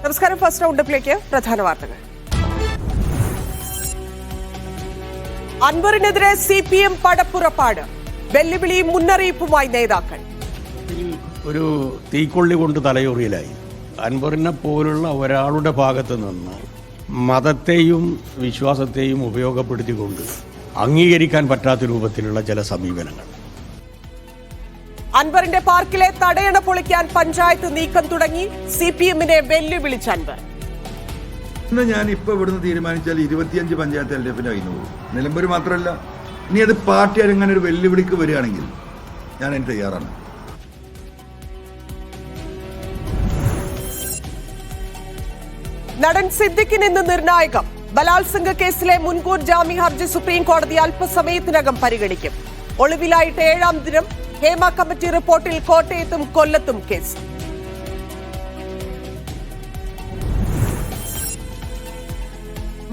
നമസ്കാരം. ഫസ്റ്റ് റൗണ്ടപ്പിലേക്ക് പ്രധാന വാർത്തകൾ. അൻവറിനെതിരെ CPM പടപ്പുറപ്പാട്, വെല്ലുവിളി മുന്നറിയിപ്പുമായി നേതാക്കൾ. ഒരു തീക്കൊള്ളി കൊണ്ട് തലയൊറിയിലായി. അൻവറിനെ പോലുള്ള ഒരാളുടെ ഭാഗത്ത് നിന്ന് മതത്തെയും വിശ്വാസത്തെയും ഉപയോഗപ്പെടുത്തിക്കൊണ്ട് അംഗീകരിക്കാൻ പറ്റാത്ത രൂപത്തിലുള്ള ചില സമീപനങ്ങൾ. അൻവറിന്റെ പാർക്കിലെ തടയണ പൊളിക്കാൻ പഞ്ചായത്ത് നീക്കം തുടങ്ങി. CPMനെ വെല്ലുവിളിച്ച അൻവർ. ഇന്ന് ഞാൻ ഇപ്പൊ ഇവിടുന്ന് തീരുമാനിച്ചാൽ 25 പഞ്ചായത്ത് LDF കഴിഞ്ഞു പോകും. നിലമ്പൂർ മാത്രമല്ല, ഇനി അത് പാർട്ടി അങ്ങനെ ഒരു വെല്ലുവിളിക്ക് വരികയാണെങ്കിൽ ഞാൻ അതിന് തയ്യാറാണ്. നടൻ സിദ്ദിഖിന് ഇന്ന് നിർണായകം. ബലാത്സംഗ കേസിലെ മുൻകൂർ ജാമ്യ ഹർജി സുപ്രീം കോടതി അല്പസമയത്തിനകം പരിഗണിക്കും. ഒളിവിലായിട്ട് 7ാം ദിനം. ഹേമ കമ്മിറ്റി റിപ്പോർട്ടിൽ കോട്ടയത്തും കൊല്ലത്തും കേസ്.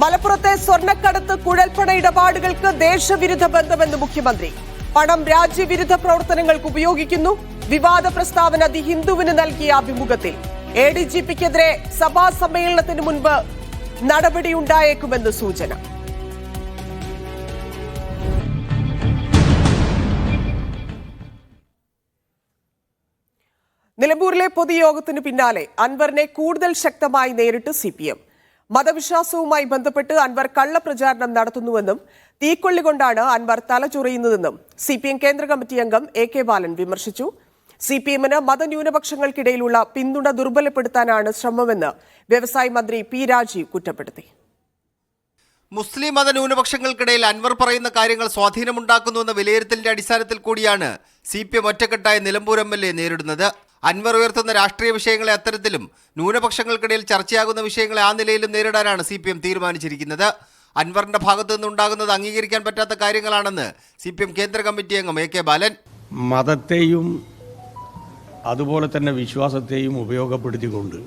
മലപ്പുറത്തെ സ്വർണ്ണക്കടത്ത് കുഴൽപ്പണ ഇടപാടുകൾക്ക് ദേശവിരുദ്ധ ബന്ധമെന്ന് മുഖ്യമന്ത്രി. പണം രാജ്യവിരുദ്ധ പ്രവർത്തനങ്ങൾക്ക് ഉപയോഗിക്കുന്നു. വിവാദ പ്രസ്താവന ദി ഹിന്ദുവിന് നൽകിയ അഭിമുഖത്തിൽ. ADGPക്കെതിരെ സഭാ സമ്മേളനത്തിന് മുൻപ് നടപടിയുണ്ടായേക്കുമെന്ന് സൂചന. നിലമ്പൂരിലെ പൊതുയോഗത്തിന് പിന്നാലെ അൻവറിനെ കൂടുതൽ ശക്തമായി നേരിട്ട് CPM. മതവിശ്വാസവുമായി ബന്ധപ്പെട്ട് അൻവർ കള്ളപ്രചാരണം നടത്തുന്നുവെന്നും തീക്കൊള്ളി കൊണ്ടാണ് അൻവർ തലചൊറിയുന്നതെന്നും CPM കേന്ദ്ര കമ്മിറ്റി അംഗം AK ബാലൻ വിമർശിച്ചു. CPMന് മതന്യൂനപക്ഷങ്ങൾക്കിടയിലുള്ള പിന്തുണ ദുർബലപ്പെടുത്താനാണ് ശ്രമമെന്ന് വ്യവസായ മന്ത്രി P രാജീവ് കുറ്റപ്പെടുത്തി. മുസ്ലിം മതന്യൂനപക്ഷങ്ങൾക്കിടയിൽ അൻവർ പറയുന്ന കാര്യങ്ങൾ സ്വാധീനമുണ്ടാക്കുന്നുവെന്ന വിലയിരുത്തലിന്റെ അടിസ്ഥാനത്തിൽ കൂടിയാണ് CPM ഒറ്റക്കെട്ടായ നിലമ്പൂർ MLA നേരിടുന്നത്. അൻവർ ഉയർത്തുന്ന രാഷ്ട്രീയ വിഷയങ്ങളെ അത്തരത്തിലും ന്യൂനപക്ഷങ്ങൾക്കിടയിൽ ചർച്ചയാകുന്ന വിഷയങ്ങളെ ആ നിലയിലും നേരിടാനാണ് CPM തീരുമാനിച്ചിരിക്കുന്നത്. അൻവറിന്റെ ഭാഗത്തു നിന്നുണ്ടാകുന്നത് അംഗീകരിക്കാൻ പറ്റാത്ത കാര്യങ്ങളാണെന്ന് CPM കേന്ദ്ര കമ്മിറ്റി അംഗം AK ബാലൻ. മതത്തെയും അതുപോലെ തന്നെ വിശ്വാസത്തെയും ഉപയോഗപ്പെടുത്തിക്കൊണ്ട്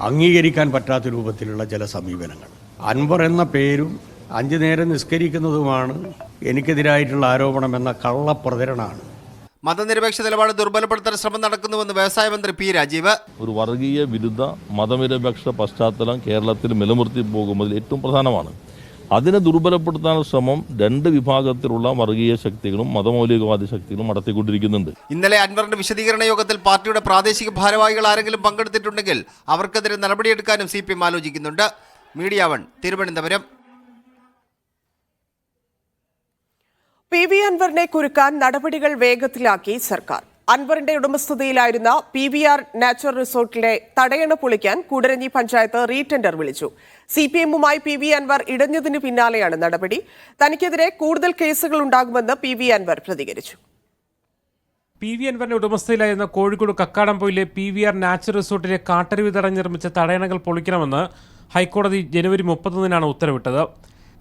അംഗീകരിക്കാൻ പറ്റാത്ത രൂപത്തിലുള്ള ചില സമീപനങ്ങൾ. അൻവർ എന്ന പേരും 5 നേരം നിസ്കരിക്കുന്നതുമാണ് എനിക്കെതിരായിട്ടുള്ള ആരോപണമെന്ന കള്ളപ്രചരണമാണ്. മതനിരപേക്ഷ നിലപാട് ദുർബലപ്പെടുത്താൻ ശ്രമം നടക്കുന്നുവെന്ന് വ്യവസായ മന്ത്രി P രാജീവ്. ഒരു വർഗീയ വിരുദ്ധ മതനിരപേക്ഷ പശ്ചാത്തലം കേരളത്തിൽ നിലനിർത്തി പോകുന്നതിൽ ഏറ്റവും പ്രധാനമാണ്. അതിനെ ദുർബലപ്പെടുത്താനുള്ള ശ്രമം 2 വിഭാഗത്തിലുള്ള വർഗീയ ശക്തികളും മതമൗലികവാദി ശക്തികളും നടത്തിക്കൊണ്ടിരിക്കുന്നുണ്ട്. ഇന്നലെ അൻവറിന്റെ വിശദീകരണ യോഗത്തിൽ പാർട്ടിയുടെ പ്രാദേശിക ഭാരവാഹികൾ ആരെങ്കിലും പങ്കെടുത്തിട്ടുണ്ടെങ്കിൽ അവർക്കെതിരെ നടപടിയെടുക്കാനും CPM ആലോചിക്കുന്നുണ്ട്. മീഡിയ 1 തിരുവനന്തപുരം. PV അൻവറിനെ കുരുക്കാൻ നടപടികൾ വേഗത്തിലാക്കി സർക്കാർ. അൻവറിന്റെ ഉടമസ്ഥതയിലായിരുന്ന PVR നാച്ചുറൽ റിസോർട്ടിലെ തടയണ പൊളിക്കാൻ കൂടരഞ്ഞി പഞ്ചായത്ത് റീടെൻഡർ വിളിച്ചു. CPMുമായി PV അൻവർ ഇടഞ്ഞതിന് പിന്നാലെയാണ് നടപടി. തനിക്കെതിരെ കൂടുതൽ കേസുകൾ ഉണ്ടാകുമെന്ന് PV അൻവർ പ്രതികരിച്ചു. PV അൻവറിന്റെ ഉടമസ്ഥയിലായിരുന്ന കോഴിക്കോട് കക്കാടംപൊയിലെ PVR നാച്ചുറൽ റിസോർട്ടിലെ കാട്ടരുവി തടഞ്ഞ് നിർമ്മിച്ച തടയണകൾ പൊളിക്കണമെന്ന് ഹൈക്കോടതി ജനുവരി 31-നാണ് ഉത്തരവിട്ടത്.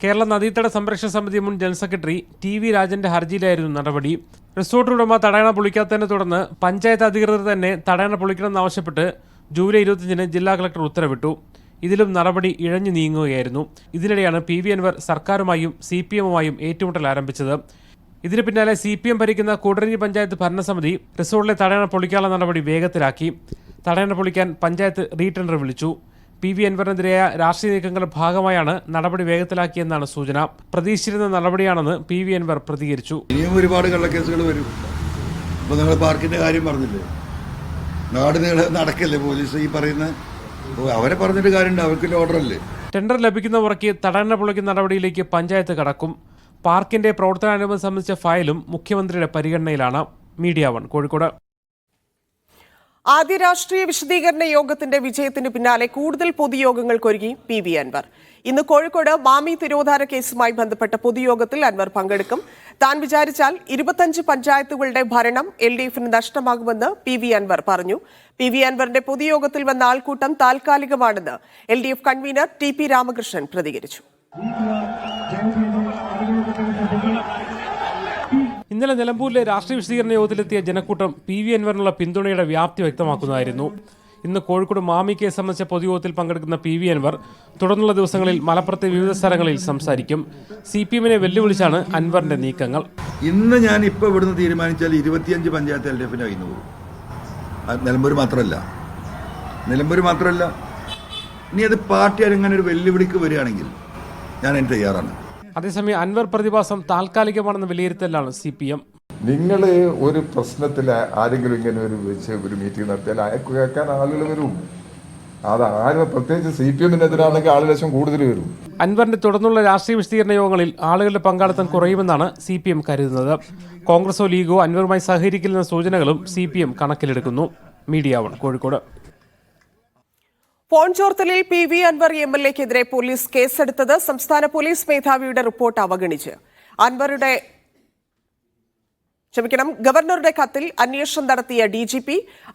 കേരള നദീതട സംരക്ഷണ സമിതി മുൻ ജനറൽ സെക്രട്ടറി TV രാജന്റെ ഹർജിയിലായിരുന്നു നടപടി. റിസോർട്ട് ഉടമ തടയണ പൊളിക്കാത്തതിനെ തുടർന്ന് പഞ്ചായത്ത് അധികൃതർ തന്നെ തടയണ പൊളിക്കണമെന്നാവശ്യപ്പെട്ട് ജൂലൈ 25-ന് ജില്ലാ കളക്ടർ ഉത്തരവിട്ടു. ഇതിലും നടപടി ഇഴഞ്ഞു നീങ്ങുകയായിരുന്നു. ഇതിനിടെയാണ് PV അൻവർ സർക്കാരുമായും CPMുമായും ഏറ്റുമുട്ടൽ ആരംഭിച്ചത്. ഇതിന് പിന്നാലെ CPM ഭരിക്കുന്ന കൂടരഞ്ഞി പഞ്ചായത്ത് ഭരണസമിതി റിസോർട്ടിലെ തടയണ പൊളിക്കാനുള്ള നടപടി വേഗത്തിലാക്കി. തടയണ പൊളിക്കാൻ പഞ്ചായത്ത് റീടെൻഡർ വിളിച്ചു. PV അൻവറിനെതിരായ രാഷ്ട്രീയ നീക്കങ്ങളുടെ ഭാഗമായാണ് നടപടി വേഗത്തിലാക്കിയെന്നാണ് സൂചന. പ്രതീക്ഷിച്ചിരുന്ന നടപടിയാണെന്ന് PV അൻവർ പ്രതികരിച്ചു. ഇനിയും ഒരുപാട് കള്ളക്കേസുകൾ വരും. ഇപ്പോൾ നിങ്ങൾ പാർക്കിന്റെ കാര്യം പറഞ്ഞില്ലേ, നാട് നീളെ നടക്കല്ലേ പോലീസ് ഈ പറയുന്ന, അവരെ പറഞ്ഞിട്ട് കാര്യമുണ്ട്, അവർക്ക് ഓർഡർ അല്ലേ. ടെൻഡർ ലഭിക്കുന്ന മുറയ്ക്ക് തടയണ പൊളിക്കുന്ന നടപടിയിലേക്ക് പഞ്ചായത്ത് കടക്കും. പാർക്കിന്റെ പ്രവർത്തനാനുമതി സംബന്ധിച്ച ഫയലും മുഖ്യമന്ത്രിയുടെ പരിഗണനയിലാണ്. മീഡിയ 1 കോഴിക്കോട്. ആദ്യ രാഷ്ട്രീയ വിശദീകരണ യോഗത്തിന്റെ വിജയത്തിന് പിന്നാലെ കൂടുതൽ പൊതുയോഗങ്ങൾക്കൊരുങ്ങി PV അൻവർ. ഇന്ന് കോഴിക്കോട് മാമി തിരോധാന കേസുമായി ബന്ധപ്പെട്ട പൊതുയോഗത്തിൽ അൻവർ പങ്കെടുക്കും. താൻ വിചാരിച്ചാൽ 25 പഞ്ചായത്തുകളുടെ ഭരണം LDFന് നഷ്ടമാകുമെന്ന് PV അൻവർ പറഞ്ഞു. PV അൻവറിന്റെ പൊതുയോഗത്തിൽ വന്ന ആൾക്കൂട്ടം താൽക്കാലികമാണെന്ന് LDF കൺവീനർ TP രാമകൃഷ്ണൻ പ്രതികരിച്ചു. ഇന്നലെ നിലമ്പൂരിലെ രാഷ്ട്രീയ വിശദീകരണ യോഗത്തിലെത്തിയ ജനക്കൂട്ടം PV അൻവറിനുള്ള പിന്തുണയുടെ വ്യാപ്തി വ്യക്തമാക്കുന്നതായിരുന്നു. ഇന്ന് കോഴിക്കോട് മാമി കേസ് സംബന്ധിച്ച പൊതുയോഗത്തിൽ പങ്കെടുക്കുന്ന PV അൻവർ തുടർന്നുള്ള ദിവസങ്ങളിൽ മലപ്പുറത്തെ വിവിധ സ്ഥലങ്ങളിൽ സംസാരിക്കും. CPMനെ വെല്ലുവിളിച്ചാണ് അൻവറിന്റെ നീക്കങ്ങൾ. ഇന്ന് ഞാൻ ഇപ്പൊ ഇവിടുന്ന് തീരുമാനിച്ചാൽ 25 പഞ്ചായത്ത് LDF കഴിഞ്ഞു പോകും. നിലമ്പൂർ മാത്രമല്ല, ഇനി അത് പാർട്ടി അങ്ങനെ ഒരു വെല്ലുവിളിക്ക് വരികയാണെങ്കിൽ ഞാൻ അതിന് തയ്യാറാണ്. അതേസമയം അൻവർ പ്രതിഭാസം താൽക്കാലികമാണെന്ന വിലയിരുത്തലാണ് CPM. നിങ്ങൾ ഒരു പ്രശ്നത്തിൽ ആരെങ്കിലും ഇങ്ങനെ ഒരു മീറ്റിംഗ് നടത്തിയാൽ അയക്ക് കേൾക്കാൻ ആളുകൾ വരും. അത് ആരും പ്രത്യേകിച്ച് CPM-നെതിരാണെങ്കിൽ ആളുകൾ കൂടുതൽ വരും. അൻവറിന്റെ തുടർന്നുള്ള രാഷ്ട്രീയ വിശദീകരണ യോഗങ്ങളിൽ ആളുകളുടെ പങ്കാളിത്തം കുറയുമെന്നാണ് CPM കരുതുന്നത്. കോൺഗ്രസോ ലീഗോ അൻവറുമായി സഹകരിക്കില്ലെന്ന സൂചനകളും CPM കണക്കിലെടുക്കുന്നു. മീഡിയ 1 കോഴിക്കോട്. ഫോൺ ചോർത്തലിൽ PV അൻവർ MLA-ക്കെതിരെ പോലീസ് കേസെടുത്തത് സംസ്ഥാന പോലീസ് മേധാവിയുടെ റിപ്പോർട്ട് അവഗണിച്ച്. ഗവർണറുടെ കത്തിൽ അന്വേഷണം നടത്തിയ DGP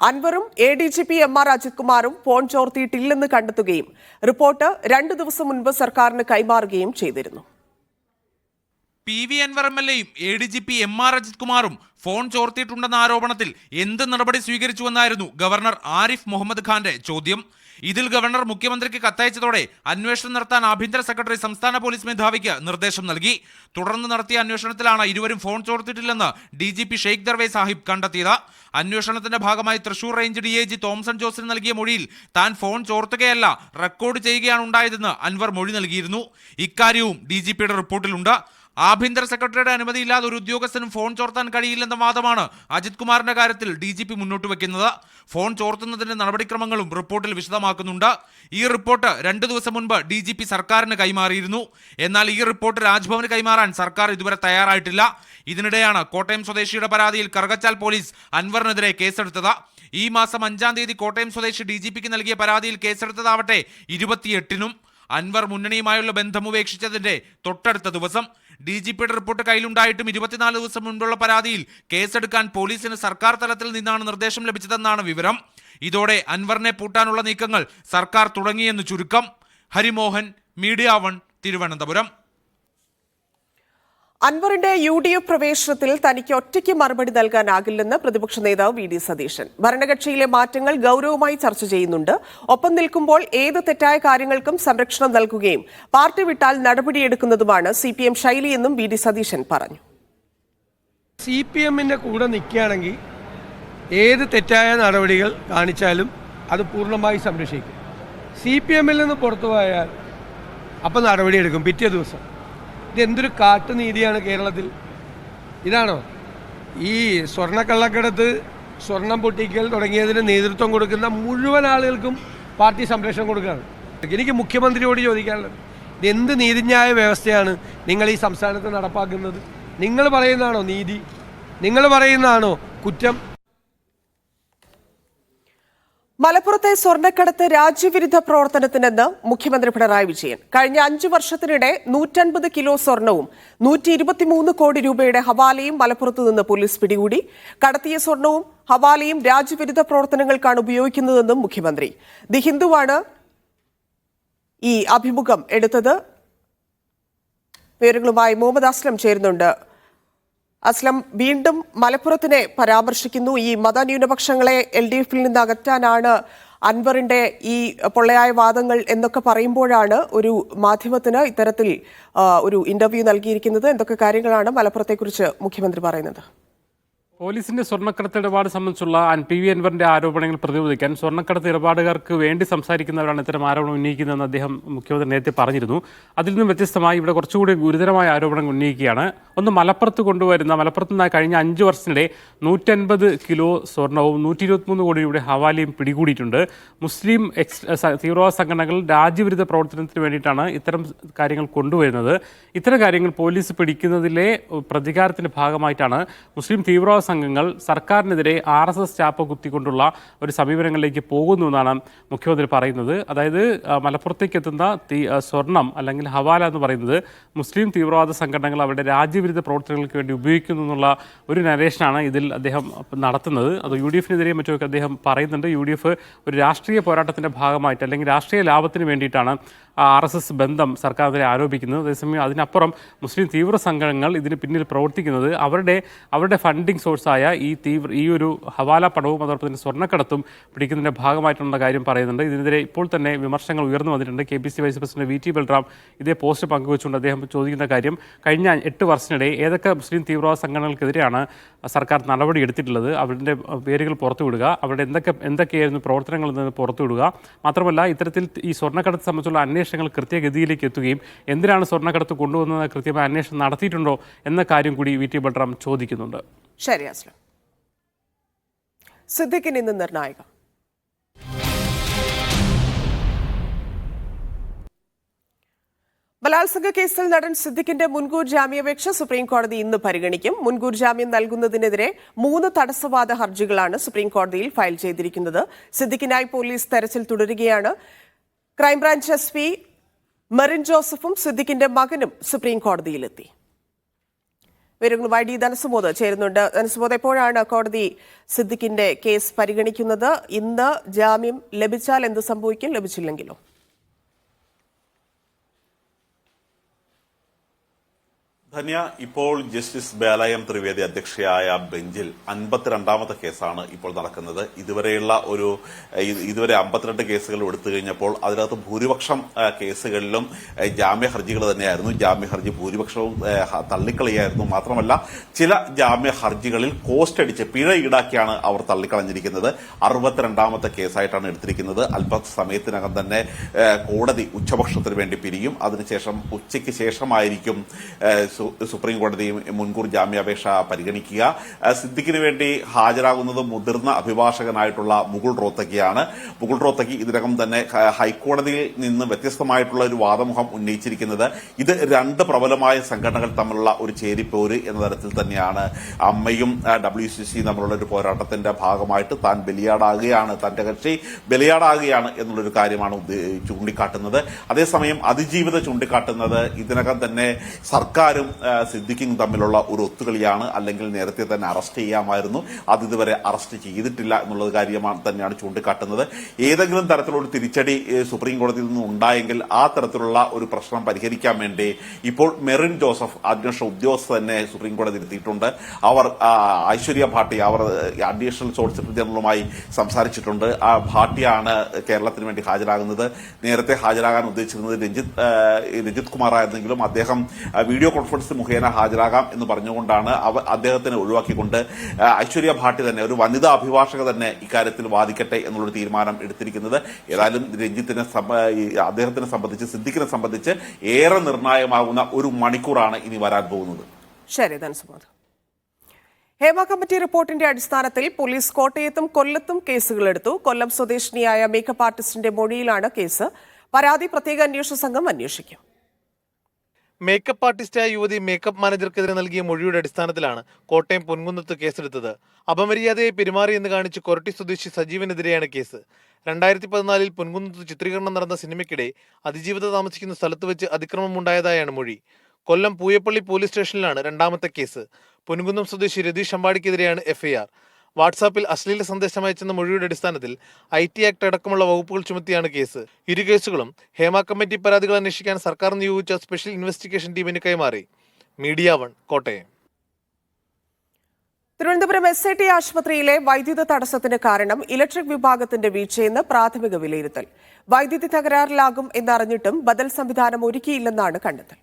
അൻവറും ADGP MR അജിത് കുമാറും ഫോൺ ചോർത്തിയിട്ടില്ലെന്ന് കണ്ടെത്തുകയും റിപ്പോർട്ട് 2 ദിവസം മുൻപ് സർക്കാരിന് കൈമാറുകയും ചെയ്തിരുന്നു. PV Anwar MLA-യും ADGP MR Ajith കുമാറും ഫോൺ ചോർത്തിയിട്ടുണ്ടെന്ന ആരോപണത്തിൽ എന്ത് നടപടി സ്വീകരിച്ചുവെന്നായിരുന്നു ഗവർണർ ആരിഫ് മുഹമ്മദ് ഖാന്റെ ചോദ്യം. ഇതിൽ ഗവർണർ മുഖ്യമന്ത്രിക്ക് കത്തയച്ചതോടെ അന്വേഷണം നടത്താൻ ആഭ്യന്തര സെക്രട്ടറി സംസ്ഥാന പോലീസ് മേധാവിക്ക് നിർദ്ദേശം നൽകി. തുടർന്ന് നടത്തിയ അന്വേഷണത്തിലാണ് ഇരുവരും ഫോൺ ചോർത്തിയിട്ടില്ലെന്ന് DGP ഷെയ്ഖ് ദർവേ സാഹിബ് കണ്ടെത്തിയത്. അന്വേഷണത്തിന്റെ ഭാഗമായി തൃശൂർ റേഞ്ച് DIG തോംസൺ ജോസിന് നൽകിയ മൊഴിയിൽ താൻ ഫോൺ ചോർത്തുകയല്ല റെക്കോർഡ് ചെയ്യുകയാണ് ഉണ്ടായതെന്ന് അൻവർ മൊഴി നൽകിയിരുന്നു. ഇക്കാര്യവും DGPയുടെ റിപ്പോർട്ടിലുണ്ട്. ആഭ്യന്തര സെക്രട്ടറിയുടെ അനുമതിയില്ലാതെ ഒരു ഉദ്യോഗസ്ഥനും ഫോൺ ചോർത്താൻ കഴിയില്ലെന്ന വാദമാണ് അജിത് കുമാറിന്റെ കാര്യത്തിൽ DGP മുന്നോട്ട് വെക്കുന്നത്. ഫോൺ ചോർത്തുന്നതിന്റെ നടപടിക്രമങ്ങളും റിപ്പോർട്ടിൽ വിശദമാക്കുന്നുണ്ട്. ഈ റിപ്പോർട്ട് 2 ദിവസം മുൻപ് DGP സർക്കാരിന് കൈമാറിയിരുന്നു. എന്നാൽ ഈ റിപ്പോർട്ട് രാജ്ഭവന് കൈമാറാൻ സർക്കാർ ഇതുവരെ തയ്യാറായിട്ടില്ല. ഇതിനിടെയാണ് കോട്ടയം സ്വദേശിയുടെ പരാതിയിൽ കറുകച്ചാൽ പോലീസ് അൻവറിനെതിരെ കേസെടുത്തത്. ഈ മാസം 5-ാം തീയതി കോട്ടയം സ്വദേശി DGPക്ക് നൽകിയ പരാതിയിൽ കേസെടുത്തതാവട്ടെ 28-നും. അൻവർ മുന്നണിയുമായുള്ള ബന്ധം ഉപേക്ഷിച്ചതിന്റെ തൊട്ടടുത്ത ദിവസം. DGPയുടെ റിപ്പോർട്ട് കയ്യിലുണ്ടായിട്ടും 24 ദിവസം മുൻപുള്ള പരാതിയിൽ കേസെടുക്കാൻ പോലീസിന് സർക്കാർ തലത്തിൽ നിന്നാണ് നിർദ്ദേശം ലഭിച്ചതെന്നാണ് വിവരം. ഇതോടെ അൻവറിനെ പൂട്ടാനുള്ള നീക്കങ്ങൾ സർക്കാർ തുടങ്ങിയെന്ന് ചുരുക്കം. ഹരിമോഹൻ, മീഡിയ 1, തിരുവനന്തപുരം. അൻവറിന്റെ UDF പ്രവേശനത്തിൽ തനിക്ക് ഒറ്റയ്ക്ക് മറുപടി നൽകാനാകില്ലെന്ന് പ്രതിപക്ഷ നേതാവ് VD സതീശൻ. ഭരണകക്ഷിയിലെ മാറ്റങ്ങൾ ഗൗരവമായി ചർച്ച ചെയ്യുന്നുണ്ട്. ഒപ്പം നിൽക്കുമ്പോൾ ഏത് തെറ്റായ കാര്യങ്ങൾക്കും സംരക്ഷണം നൽകുകയും പാർട്ടി വിട്ടാൽ നടപടിയെടുക്കുന്നതുമാണ് CPM ശൈലിയെന്നും VD സതീശൻ പറഞ്ഞു. CPM-ന്റെ കൂടെ നിൽക്കുകയാണെങ്കിൽ ഏത് തെറ്റായ നടപടികൾ കാണിച്ചാലും അത് പൂർണ്ണമായി സംരക്ഷിക്കും. CPM-ൽ നിന്ന് പുറത്തു പോയാൽ അപ്പം നടപടിയെടുക്കും പിറ്റേ ദിവസം. ഇതെന്തൊരു കാട്ടുനീതിയാണ് കേരളത്തിൽ. ഇതാണോ ഈ സ്വർണ്ണക്കള്ളക്കടത്ത്, സ്വർണം പൊട്ടിക്കൽ തുടങ്ങിയതിന് നേതൃത്വം കൊടുക്കുന്ന മുഴുവൻ ആളുകൾക്കും പാർട്ടി സംരക്ഷണം കൊടുക്കുകയാണ്? എനിക്ക് മുഖ്യമന്ത്രിയോട് ചോദിക്കാനുള്ളത്, ഇതെന്ത് നീതിന്യായ വ്യവസ്ഥയാണ് നിങ്ങൾ ഈ സംസ്ഥാനത്ത് നടപ്പാക്കുന്നത്? നിങ്ങൾ പറയുന്നതാണോ നീതി? നിങ്ങൾ പറയുന്നതാണോ കുറ്റം? മലപ്പുറത്തെ സ്വർണ്ണക്കടത്ത് രാജ്യവിരുദ്ധ പ്രവർത്തനത്തിനെന്ന് മുഖ്യമന്ത്രി പിണറായി വിജയൻ. കഴിഞ്ഞ 5 വർഷത്തിനിടെ 150 കിലോ സ്വർണവും 123 കോടി രൂപയുടെ ഹവാലയും മലപ്പുറത്ത് നിന്ന് പോലീസ് പിടികൂടി. കടത്തിയ സ്വർണവും ഹവാലയും രാജ്യവിരുദ്ധ പ്രവർത്തനങ്ങൾക്കാണ് ഉപയോഗിക്കുന്നതെന്നും മുഖ്യമന്ത്രി. ദി ഹിന്ദുവാണ് ഈ അഭിമുഖം എടുത്തത്. വിവരങ്ങളുമായി മുഹമ്മദ് അസ്ലം ചേരുന്നുണ്ട്. അസ്ലം, വീണ്ടും മലപ്പുറത്തിനെ പരാമർശിക്കുന്നു. ഈ മതന്യൂനപക്ഷങ്ങളെ LDF-ൽ നിന്ന് അകറ്റാനാണ് അൻവറിന്റെ ഈ പൊള്ളയായ വാദങ്ങൾ എന്നൊക്കെ പറയുമ്പോഴാണ് ഒരു മാധ്യമത്തിന് ഇത്തരത്തിൽ ഒരു ഇന്റർവ്യൂ നൽകിയിരിക്കുന്നത്. എന്തൊക്കെ കാര്യങ്ങളാണ് മലപ്പുറത്തെക്കുറിച്ച് മുഖ്യമന്ത്രി പറയുന്നത്? പോലീസിന്റെ സ്വർണ്ണക്കടത്ത് ഇടപാട് സംബന്ധിച്ചുള്ള PV അൻവറിന്റെ ആരോപണങ്ങൾ പ്രതിരോധിക്കാൻ സ്വർണ്ണക്കടത്ത് ഇടപാടുകാർക്ക് വേണ്ടി സംസാരിക്കുന്നവരാണ് ഇത്തരം ആരോപണം ഉന്നയിക്കുന്നതെന്ന് അദ്ദേഹം മുഖ്യമന്ത്രി നേരത്തെ പറഞ്ഞിരുന്നു. അതിൽ നിന്നും വ്യത്യസ്തമായി ഇവിടെ കുറച്ചുകൂടി ഗുരുതരമായ ആരോപണങ്ങൾ ഉന്നയിക്കുകയാണ്. ഒന്ന്, മലപ്പുറത്ത് നിന്ന് കഴിഞ്ഞ 5 വർഷത്തിനിടെ 150 കിലോ സ്വർണവും 123 കോടി രൂപയുടെ ഹവാലയും പിടികൂടിയിട്ടുണ്ട്. മുസ്ലിം തീവ്രവാദ സംഘടനകൾ രാജ്യവിരുദ്ധ പ്രവർത്തനത്തിന് വേണ്ടിയിട്ടാണ് ഇത്തരം കാര്യങ്ങൾ കൊണ്ടുവരുന്നത്. ഇത്തരം കാര്യങ്ങൾ പോലീസ് പിടിക്കുന്നതിലെ പ്രതികാരത്തിന്റെ ഭാഗമായിട്ടാണ് മുസ്ലിം തീവ്രവാദ സംഘങ്ങൾ സർക്കാരിനെതിരെ RSS ചാപ്പ കുത്തിക്കൊണ്ടുള്ള ഒരു സമീപനങ്ങളിലേക്ക് പോകുന്നുവെന്നാണ് മുഖ്യമന്ത്രി പറയുന്നത്. അതായത് മലപ്പുറത്തേക്ക് എത്തുന്ന സ്വർണം അല്ലെങ്കിൽ ഹവാല എന്ന് പറയുന്നത് മുസ്ലിം തീവ്രവാദ സംഘടനകൾ അവരുടെ രാജ്യവിരുദ്ധ പ്രവർത്തനങ്ങൾക്ക് വേണ്ടി ഉപയോഗിക്കുന്നു എന്നുള്ള ഒരു നരേഷനാണ് ഇതിൽ അദ്ദേഹം നടത്തുന്നത്. അത് UDF-നെതിരെയും മറ്റുമൊക്കെ അദ്ദേഹം പറയുന്നുണ്ട്. UDF ഒരു രാഷ്ട്രീയ പോരാട്ടത്തിൻ്റെ ഭാഗമായിട്ട് അല്ലെങ്കിൽ രാഷ്ട്രീയ ലാഭത്തിന് വേണ്ടിയിട്ടാണ് RSS ബന്ധം സർക്കാരിനെതിരെ ആരോപിക്കുന്നത്. അതേസമയം അതിനപ്പുറം മുസ്ലിം തീവ്ര സംഘടനകൾ ഇതിന് പിന്നിൽ പ്രവർത്തിക്കുന്നത് അവരുടെ ഫണ്ടിങ് സോഴ്സ് സോഴ്സായ ഈ ഒരു ഹവാല പണവും അതോടൊപ്പം തന്നെ സ്വർണ്ണക്കടത്തും പിടിക്കുന്നതിൻ്റെ ഭാഗമായിട്ടുള്ള കാര്യം പറയുന്നുണ്ട്. ഇതിനെതിരെ ഇപ്പോൾ തന്നെ വിമർശനങ്ങൾ ഉയർന്നു വന്നിട്ടുണ്ട്. KPC vice president VT Balram ഇതേ പോസ്റ്റ് പങ്കുവച്ചുകൊണ്ട് അദ്ദേഹം ചോദിക്കുന്ന കാര്യം, കഴിഞ്ഞ 8 വർഷത്തിനിടെ ഏതൊക്കെ മുസ്ലിം തീവ്രവാദ സംഘടനകൾക്കെതിരെയാണ് സർക്കാർ നടപടി എടുത്തിട്ടുള്ളത്, അവരുടെ പേരുകൾ പുറത്തുവിടുക, അവരുടെ എന്തൊക്കെയായിരുന്നു പ്രവർത്തനങ്ങൾ എന്നത് പുറത്തുവിടുക, മാത്രമല്ല ഇത്തരത്തിൽ ഈ സ്വർണ്ണക്കടത്ത് സംബന്ധിച്ചുള്ള അന്വേഷണങ്ങൾ കൃത്യഗതിയിലേക്ക് എത്തുകയും എന്തിനാണ് സ്വർണ്ണക്കടത്ത് കൊണ്ടുവന്നത് കൃത്യമായ അന്വേഷണം നടത്തിയിട്ടുണ്ടോ എന്ന കാര്യം കൂടി VT ബൽറാം ചോദിക്കുന്നുണ്ട്. ശരി അസ്ലം. സിദ്ദിഖിന് ഇന്ന് നിർണായകം. ബലാത്സംഗ കേസിൽ നടൻ സിദ്ദിഖിന്റെ മുൻകൂർ ജാമ്യാപേക്ഷ സുപ്രീംകോടതി ഇന്ന് പരിഗണിക്കും. മുൻകൂർ ജാമ്യം നൽകുന്നതിനെതിരെ 3 തടസ്സവാദ ഹർജികളാണ് സുപ്രീംകോടതിയിൽ ഫയൽ ചെയ്തിരിക്കുന്നത്. സിദ്ദിഖിനായി പോലീസ് തെരച്ചിൽ തുടരുകയാണ്. ക്രൈംബ്രാഞ്ച് SP മെറിൻ ജോസഫും സിദ്ദിഖിന്റെ മകനും സുപ്രീംകോടതിയിലെത്തി. വിവരങ്ങളുമായി ധനസുമോദ് ചേരുന്നുണ്ട്. ധനസുമോദ്, എപ്പോഴാണ് കോടതി സിദ്ദിഖിന്റെ കേസ് പരിഗണിക്കുന്നത്? ഇന്ന് ജാമ്യം ലഭിച്ചാൽ എന്ത് സംഭവിക്കും, ലഭിച്ചില്ലെങ്കിലോ? ധന്യ, ഇപ്പോൾ ജസ്റ്റിസ് ബേലയം ത്രിവേദി അധ്യക്ഷയായ ബെഞ്ചിൽ 52ാമത്തെ കേസാണ് ഇപ്പോൾ നടക്കുന്നത്. ഇതുവരെ 52 കേസുകൾ എടുത്തു കഴിഞ്ഞപ്പോൾ അതിനകത്ത് ഭൂരിപക്ഷം കേസുകളിലും ജാമ്യ ഹർജികൾ തന്നെയായിരുന്നു. ജാമ്യ ഹർജി ഭൂരിപക്ഷവും തള്ളിക്കളയായിരുന്നു. മാത്രമല്ല, ചില ജാമ്യ ഹർജികളിൽ കോസ്റ്റ് അടിച്ച് പിഴ ഈടാക്കിയാണ് അവർ തള്ളിക്കളഞ്ഞിരിക്കുന്നത്. 62ാമത്തെ കേസായിട്ടാണ് എടുത്തിരിക്കുന്നത്. അല്പസമയത്തിനകം തന്നെ കോടതി ഉച്ചഭക്ഷണത്തിന് വേണ്ടി പിരിയും. അതിനുശേഷം ഉച്ചയ്ക്ക് ശേഷമായിരിക്കും സുപ്രീം കോടതി മുൻകൂർ ജാമ്യാപേക്ഷ പരിഗണിക്കുക. സിദ്ദിഖിന് വേണ്ടി ഹാജരാകുന്നത് മുതിർന്ന അഭിഭാഷകനായിട്ടുള്ള മുകുൾ റോത്തഗിയാണ്. മുകുൾ റോത്തഗി ഇതിനകം തന്നെ ഹൈക്കോടതിയിൽ നിന്ന് വ്യത്യസ്തമായിട്ടുള്ള ഒരു വാദമുഖം ഉന്നയിച്ചിരിക്കുന്നത് ഇത് 2 പ്രബലമായ സംഘടനകൾ തമ്മിലുള്ള ഒരു ചേരിപ്പോര് എന്ന തരത്തിൽ തന്നെയാണ്. അമ്മയും WCC തമ്മിലുള്ള ഒരു പോരാട്ടത്തിന്റെ ഭാഗമായിട്ട് താൻ ബലിയാടാകുകയാണ്, തന്റെ കക്ഷി ബലിയാടാകുകയാണ് എന്നുള്ളൊരു കാര്യമാണ് ചൂണ്ടിക്കാട്ടുന്നത്. അതേസമയം അതിജീവിത ചൂണ്ടിക്കാട്ടുന്നത് ഇതിനകം തന്നെ സർക്കാരും സിദ്ദിഖും തമ്മിലുള്ള ഒരു ഒത്തുകളിയാണ്, അല്ലെങ്കിൽ നേരത്തെ തന്നെ അറസ്റ്റ് ചെയ്യാമായിരുന്നു, അത് ഇതുവരെ അറസ്റ്റ് ചെയ്തിട്ടില്ല എന്നുള്ളത് കാര്യമാണ് തന്നെയാണ് ചൂണ്ടിക്കാട്ടുന്നത്. ഏതെങ്കിലും തരത്തിലുള്ള തിരിച്ചടി സുപ്രീം കോടതിയിൽ നിന്ന് ഉണ്ടായെങ്കിൽ ആ തരത്തിലുള്ള ഒരു പ്രശ്നം പരിഹരിക്കാൻ വേണ്ടി ഇപ്പോൾ മെറിൻ ജോസഫ് അന്വേഷണ ഉദ്യോഗസ്ഥ തന്നെ സുപ്രീം കോടതിയിൽ എത്തിയിട്ടുണ്ട്. അവർ ഐശ്വര്യ ഭാട്ടി, അവർ അഡീഷണൽ സോളിസിറ്റർ ജനറലുമായി സംസാരിച്ചിട്ടുണ്ട്. ആ ഭാട്ടിയാണ് കേരളത്തിന് വേണ്ടി ഹാജരാകുന്നത്. നേരത്തെ ഹാജരാകാൻ ഉദ്ദേശിച്ചിരുന്നത് രഞ്ജിത് കുമാർ ആയിരുന്നെങ്കിലും അദ്ദേഹം വീഡിയോ കോൺഫറൻസ് മുഖേന ഹാജരാകാം എന്ന് പറഞ്ഞുകൊണ്ടാണ് അദ്ദേഹത്തിന് ഒഴിവാക്കിക്കൊണ്ട് ഐശ്വര്യ ഭാട്ടി തന്നെ, ഒരു വനിതാ അഭിഭാഷക തന്നെ ഇക്കാര്യത്തിൽ വാദിക്കട്ടെ എന്നുള്ളൊരു തീരുമാനം എടുത്തിരിക്കുന്നത്. ഏതായാലും അദ്ദേഹത്തിനെ സംബന്ധിച്ച്, സിദ്ദിഖിനെ സംബന്ധിച്ച് ഏറെ നിർണായകമാകുന്ന ഒരു മണിക്കൂറാണ് ഇനി വരാൻ പോകുന്നത്. ശരി, ധനസുമോദ്. ഹേമ കമ്മിറ്റി റിപ്പോർട്ടിന്റെ അടിസ്ഥാനത്തിൽ പോലീസ് കോട്ടയത്തും കൊല്ലത്തും കേസുകളെടുത്തു. കൊല്ലം സ്വദേശിനിയായ മേക്കപ്പ് ആർട്ടിസ്റ്റിന്റെ മൊഴിയിലാണ് കേസ്. പരാതി പ്രത്യേക അന്വേഷണ സംഘം അന്വേഷിക്കും. മേക്കപ്പ് ആർട്ടിസ്റ്റായ യുവതി മേക്കപ്പ് മാനേജർക്കെതിരെ നൽകിയ മൊഴിയുടെ അടിസ്ഥാനത്തിലാണ് കോട്ടയം പൊൻകുന്നത്ത് കേസെടുത്തത്. അപമര്യാദയെ പെരുമാറിയെന്ന് കാണിച്ച് കൊരട്ടി സ്വദേശി സജീവനെതിരെയാണ് കേസ്. 2014 പൊൻകുന്നത്ത് ചിത്രീകരണം നടന്ന സിനിമയ്ക്കിടെ അതിജീവിത താമസിക്കുന്ന സ്ഥലത്ത് വെച്ച് അതിക്രമമുണ്ടായതായാണ് മൊഴി. കൊല്ലം പൂയപ്പള്ളി പോലീസ് സ്റ്റേഷനിലാണ് 2ാമത്തെ കേസ്. പൊൻകുന്നം സ്വദേശി രതീഷ് അമ്പാടിക്കെതിരെയാണ് FIR. വാട്സാപ്പിൽ അശ്ലീല സന്ദേശം അയച്ചെന്ന മൊഴിയുടെ അടിസ്ഥാനത്തിൽ IT ആക്ട് അടക്കമുള്ള വകുപ്പുകൾ ചുമത്തിയാണ് കേസ്. ഇരു കേസുകളും ഹേമ കമ്മിറ്റി പരാതികൾ അന്വേഷിക്കാൻ സർക്കാർ നിയോഗിച്ച സ്പെഷ്യൽ ഇൻവെസ്റ്റിഗേഷൻ ടീമിന് കൈമാറി. മീഡിയ 1 കോട്ടയം. തിരുവനന്തപുരം SIT ആശുപത്രിയിലെ വൈദ്യുത തടസ്സത്തിന് കാരണം ഇലക്ട്രിക് വിഭാഗത്തിന്റെ വീഴ്ചയെന്ന് പ്രാഥമിക വിലയിരുത്തൽ. വൈദ്യുതി തകരാറിലാകും എന്നറിഞ്ഞിട്ടും ബദൽ സംവിധാനം ഒരുക്കിയില്ലെന്നാണ് കണ്ടെത്തൽ.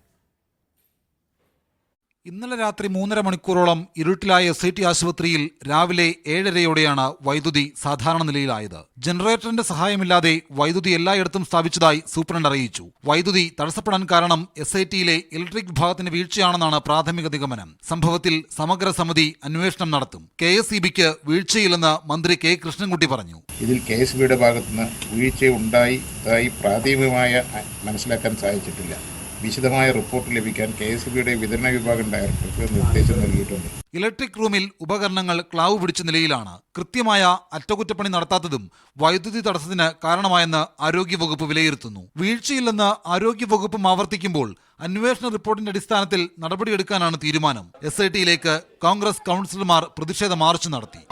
ഇന്നലെ രാത്രി 3.5 മണിക്കൂറോളം ഇരുട്ടിലായ SIT ആശുപത്രിയിൽ രാവിലെ 7:30യോടെയാണ് വൈദ്യുതി സാധാരണ നിലയിലായത്. ജനറേറ്ററിന്റെ സഹായമില്ലാതെ വൈദ്യുതി എല്ലായിടത്തും സ്ഥാപിച്ചതായി സൂപ്രണ്ട് അറിയിച്ചു. വൈദ്യുതി തടസ്സപ്പെടാൻ കാരണം SITയിലെ ഇലക്ട്രിക് വിഭാഗത്തിന്റെ വീഴ്ചയാണെന്നാണ് പ്രാഥമിക നിഗമനം. സംഭവത്തിൽ സമഗ്ര സമിതി അന്വേഷണം നടത്തും. KSEBക്ക് വീഴ്ചയില്ലെന്ന് മന്ത്രി K. കൃഷ്ണൻകുട്ടി പറഞ്ഞു. ഇതിൽ KSBയുടെ ഭാഗത്തുനിന്ന് വീഴ്ച ഉണ്ടായി പ്രാഥമികമായ മനസ്സിലാക്കാൻ സാധിച്ചിട്ടില്ല. വിശദമായ റിപ്പോർട്ട് ലഭിക്കാൻ KSBയുടെ വിതരണ വിഭാഗം ഡയറക്ടർക്ക് നിർദ്ദേശം നൽകിയിട്ടുണ്ട്. ഇലക്ട്രിക് റൂമിൽ ഉപകരണങ്ങൾ ക്ലാവ് പിടിച്ച നിലയിലാണ്. കൃത്യമായ അറ്റകുറ്റപ്പണി നടത്താത്തതും വൈദ്യുതി തടസ്സത്തിന് കാരണമായെന്ന് ആരോഗ്യവകുപ്പ് വിലയിരുത്തുന്നു. വീഴ്ചയില്ലെന്ന് ആരോഗ്യവകുപ്പും ആവർത്തിക്കുമ്പോൾ അന്വേഷണ റിപ്പോർട്ടിന്റെ അടിസ്ഥാനത്തിൽ നടപടിയെടുക്കാനാണ് തീരുമാനം. SITയിലേക്ക് കോൺഗ്രസ് കൗൺസിലർമാർ പ്രതിഷേധ മാർച്ച് നടത്തി.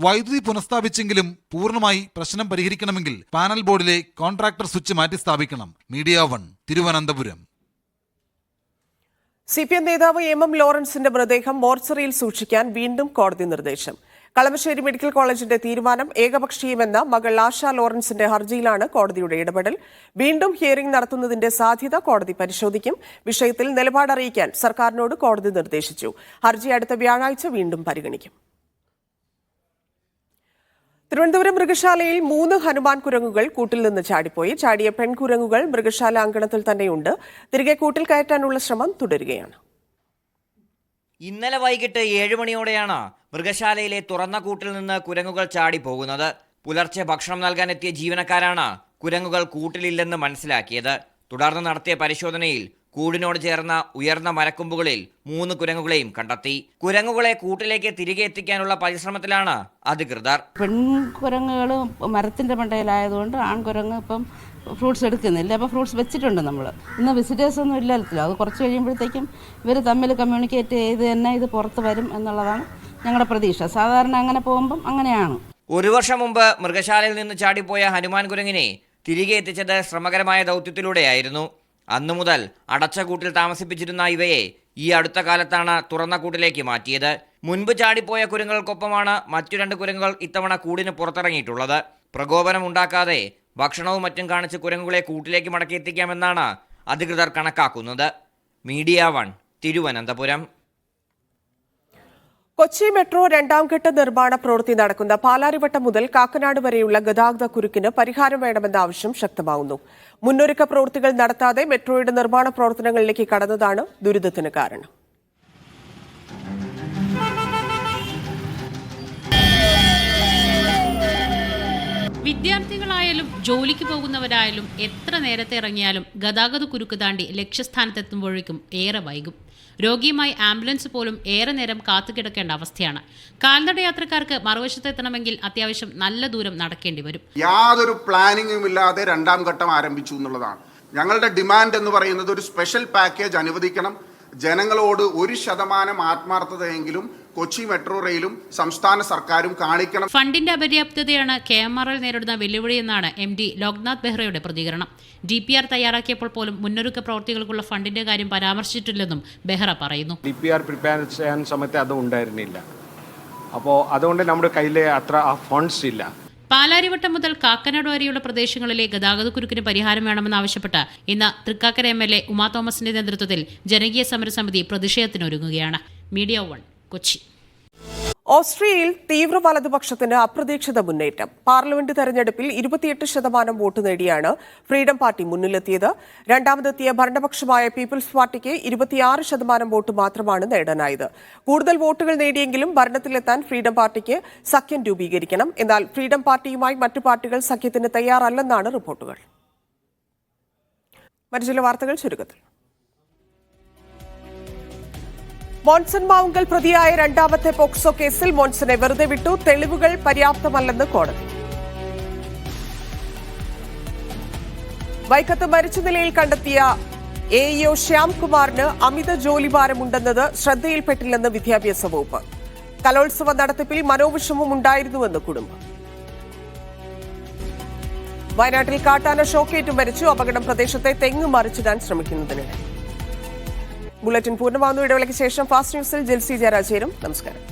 വൈദ്യുതി പുനഃസ്ഥാപിച്ചെങ്കിലും പൂർണ്ണമായി പ്രശ്നം പരിഹരിക്കണമെങ്കിൽ പാനൽ ബോർഡിലെ കോൺട്രാക്ടർ സ്വിച്ച് മാറ്റി സ്ഥാപിക്കണം. മീഡിയ 1 തിരുവനന്തപുരം. CPM നേതാവ് MM ലോറൻസിന്റെ മൃതദേഹം മോർച്ചറിയിൽ സൂക്ഷിക്കാൻ വീണ്ടും കോടതി നിർദ്ദേശം. കളമശ്ശേരി മെഡിക്കൽ കോളേജിന്റെ തീരുമാനം ഏകപക്ഷീയമെന്ന മകൾ ആശ ലോറൻസിന്റെ ഹർജിയിലാണ് കോടതിയുടെ ഇടപെടൽ. വീണ്ടും ഹിയറിംഗ് നടത്തുന്നതിന്റെ സാധ്യത കോടതി പരിശോധിക്കും. വിഷയത്തിൽ നിലപാടറിയിക്കാൻ സർക്കാരിനോട് കോടതി നിർദ്ദേശിച്ചു. ഹർജി അടുത്ത വ്യാഴാഴ്ച വീണ്ടും പരിഗണിക്കും. തിരുവനന്തപുരം മൃഗശാലയിൽ 3 ഹനുമാൻ കുരങ്ങുകൾ കൂട്ടിൽ നിന്ന് ചാടിപ്പോയി. ചാടിയ പെൺകുരങ്ങുകൾ മൃഗശാല അങ്കണത്തിൽ തന്നെയുണ്ട്. തിരികെ കൂട്ടിൽ കയറ്റാനുള്ള ശ്രമം തുടരുകയാണ്. ഇന്നലെ വൈകിട്ട് 7 മണിയോടെയാണ് മൃഗശാലയിലെ തുറന്ന കൂട്ടിൽ നിന്ന് കുരങ്ങുകൾ ചാടിപ്പോകുന്നത്. പുലർച്ചെ ഭക്ഷണം നൽകാനെത്തിയ ജീവനക്കാരാണ് കുരങ്ങുകൾ കൂട്ടിലില്ലെന്ന് മനസ്സിലാക്കിയത്. തുടർന്ന് നടത്തിയ പരിശോധനയിൽ കൂടിനോട് ചേർന്ന ഉയർന്ന മരക്കൊമ്പുകളിൽ 3 കുരങ്ങുകളെയും കണ്ടെത്തി. കുരങ്ങുകളെ കൂട്ടിലേക്ക് തിരികെ എത്തിക്കാനുള്ള പരിശ്രമത്തിലാണ് അധികൃതർ. പെൺകുരങ്ങുകൾ മരത്തിന്റെ മണ്ടയിലായതുകൊണ്ട് ആൺകുരങ്ങ് ഇപ്പം ഫ്രൂട്ട്സ് എടുക്കുന്നില്ല. അപ്പോൾ ഫ്രൂട്ട്സ് വെച്ചിട്ടുണ്ട് നമ്മൾ. ഇന്ന് വിസിറ്റേഴ്സ് ഒന്നും ഇല്ലല്ലോ. അത് കുറച്ച് കഴിയുമ്പോഴത്തേക്കും ഇവർ തമ്മിൽ കമ്മ്യൂണിക്കേറ്റ് ചെയ്ത് തന്നെ ഇത് പുറത്ത് വരും എന്നുള്ളതാണ് ഞങ്ങളുടെ പ്രതീക്ഷ. സാധാരണ അങ്ങനെ പോകുമ്പം അങ്ങനെയാണ്. 1 വർഷം മുമ്പ് മൃഗശാലയിൽ നിന്ന് ചാടിപ്പോയ ഹനുമാൻ കുരങ്ങിനെ തിരികെ എത്തിച്ചത് ശ്രമകരമായ ദൗത്യത്തിലൂടെയായിരുന്നു. അന്നു മുതൽ അടച്ച കൂട്ടിൽ താമസിപ്പിച്ചിരുന്ന ഇവയെ ഈ അടുത്ത കാലത്താണ് തുറന്ന കൂട്ടിലേക്ക് മാറ്റിയത്. മുൻപ് ചാടിപ്പോയ കുരങ്ങുകൾക്കൊപ്പമാണ് മറ്റു 2 കുരങ്ങുകൾ ഇത്തവണ കൂടിന് പുറത്തിറങ്ങിയിട്ടുള്ളത്. പ്രകോപനം ഉണ്ടാക്കാതെ ഭക്ഷണവും മറ്റും കാണിച്ച് കുരങ്ങുകളെ കൂട്ടിലേക്ക് മടക്കിയെത്തിക്കാമെന്നാണ് അധികൃതർ കണക്കാക്കുന്നത്. മീഡിയ 1 തിരുവനന്തപുരം. കൊച്ചി മെട്രോ 2ാം ഘട്ട നിർമ്മാണ പ്രവൃത്തി നടക്കുന്ന പാലാരിവട്ടം മുതൽ കാക്കനാട് വരെയുള്ള ഗതാഗത കുരുക്കിന് പരിഹാരം വേണമെന്ന ആവശ്യം ശക്തമാകുന്നു. മുന്നൊരുക്ക പ്രവൃത്തികൾ നടത്താതെ മെട്രോയുടെ നിർമ്മാണ പ്രവർത്തനങ്ങളിലേക്ക് കടന്നതാണ് ദുരിതത്തിന് കാരണം. വിദ്യാർത്ഥികളായാലും ജോലിക്ക് പോകുന്നവരായാലും എത്ര നേരത്തെ ഇറങ്ങിയാലും ഗതാഗത കുരുക്ക് താണ്ടി ലക്ഷ്യസ്ഥാനത്തെത്തുമ്പോഴേക്കും ഏറെ വൈകും. രോഗിയുമായി ആംബുലൻസ് പോലും ഏറെ നേരം കാത്തുകിടക്കേണ്ട അവസ്ഥയാണ്. കാൽനട യാത്രക്കാർക്ക് മറുവശത്തെത്തണമെങ്കിൽ അത്യാവശ്യം നല്ല ദൂരം നടക്കേണ്ടി വരും. യാതൊരു പ്ലാനിങ്ങും ഇല്ലാതെ 2ാം ഘട്ടം ആരംഭിച്ചു എന്നുള്ളതാണ് ഞങ്ങളുടെ ഡിമാൻഡ് എന്ന് പറയുന്നത്. ഒരു സ്പെഷ്യൽ പാക്കേജ് അനുവദിക്കണം. ജനങ്ങളോട് 1% ആത്മാർത്ഥതയെങ്കിലും കൊച്ചി മെട്രോ റെയിലും സംസ്ഥാന സർക്കാരും കാണിക്കണം. ഫണ്ടിന്റെ അപര്യാപ്തതയാണ് KMRL നേരിടുന്ന വെല്ലുവിളിയെന്നാണ് MD ലോക്നാഥ് ബെഹ്റയുടെ പ്രതികരണം. DPR തയ്യാറാക്കിയപ്പോൾ പോലും മുന്നൊരുക്ക പ്രവർത്തികൾക്കുള്ള ഫണ്ടിന്റെ കാര്യം പരാമർശിച്ചിട്ടില്ലെന്നും ബെഹ്റ പറയുന്നു. DPR പ്രിപ്പയർ ചെയ്യാൻ സമയത്ത് അത് ഉണ്ടായിരുന്നില്ല. അപ്പോൾ അതുകൊണ്ട് നമ്മുടെ കയ്യിൽ അത്ര ഫണ്ട്സ് ഇല്ല. പാലാരിവട്ടം മുതൽ കാക്കനാട് വരെയുള്ള പ്രദേശങ്ങളിലെ ഗതാഗത കുരുക്കിന് പരിഹാരം വേണമെന്നാവശ്യപ്പെട്ട് ഇന്ന് തൃക്കാക്കര MLA ഉമാ തോമസിന്റെ നേതൃത്വത്തിൽ ജനകീയ സമരസമിതി പ്രതിഷേധത്തിനൊരുങ്ങുകയാണ്. മീഡിയ 1 കൊച്ചി. ഓസ്ട്രിയയിൽ തീവ്ര വലതുപക്ഷത്തിന് അപ്രതീക്ഷിത മുന്നേറ്റം. പാർലമെന്റ് തെരഞ്ഞെടുപ്പിൽ 28% വോട്ട് നേടിയാണ് ഫ്രീഡം പാർട്ടി മുന്നിലെത്തിയത്. രണ്ടാമതെത്തിയ ഭരണപക്ഷമായ പീപ്പിൾസ് പാർട്ടിക്ക് 26% വോട്ട് മാത്രമാണ് നേടാനായത്. കൂടുതൽ വോട്ടുകൾ നേടിയെങ്കിലും ഭരണത്തിലെത്താൻ ഫ്രീഡം പാർട്ടിക്ക് സഖ്യം രൂപീകരിക്കണം. എന്നാൽ ഫ്രീഡം പാർട്ടിയുമായി മറ്റു പാർട്ടികൾ സഖ്യത്തിന് തയ്യാറല്ലെന്നാണ് റിപ്പോർട്ടുകൾ. മറ്റു ചില വാർത്തകൾ ചുരുക്കത്തിൽ. മോൻസൺ മാവുങ്കൽ പ്രതിയായ 2ാമത്തെ പോക്സോ കേസിൽ മോൻസനെ വെറുതെ വിട്ടു. തെളിവുകൾ പര്യാപ്തമല്ലെന്ന് കോടതി. വൈക്കത്ത് മരിച്ച നിലയിൽ കണ്ടെത്തിയ AEO ശ്യാംകുമാറിന് അമിത ജോലിഭാരമുണ്ടെന്നത് ശ്രദ്ധയിൽപ്പെട്ടില്ലെന്ന് വിദ്യാഭ്യാസ വകുപ്പ്. കലോത്സവ നടത്തിപ്പിൽ മനോവിഷമം ഉണ്ടായിരുന്നുവെന്ന് കുടുംബം. വയനാട്ടിൽ കാട്ടാന ഷോക്കേറ്റ് മരിച്ചു. അപകടം പ്രദേശത്തെ തെങ്ങ് മറിച്ചിടാൻ ശ്രമിക്കുന്നതിനിടെ. ബുള്ളറ്റിൻ പൂർണ്ണമാകുന്നു. ഇടവേളയ്ക്ക് ശേഷം ഫാസ്റ്റ് ന്യൂസിൽ ജെൽസി ജയരാജ് ചേരും. നമസ്കാരം.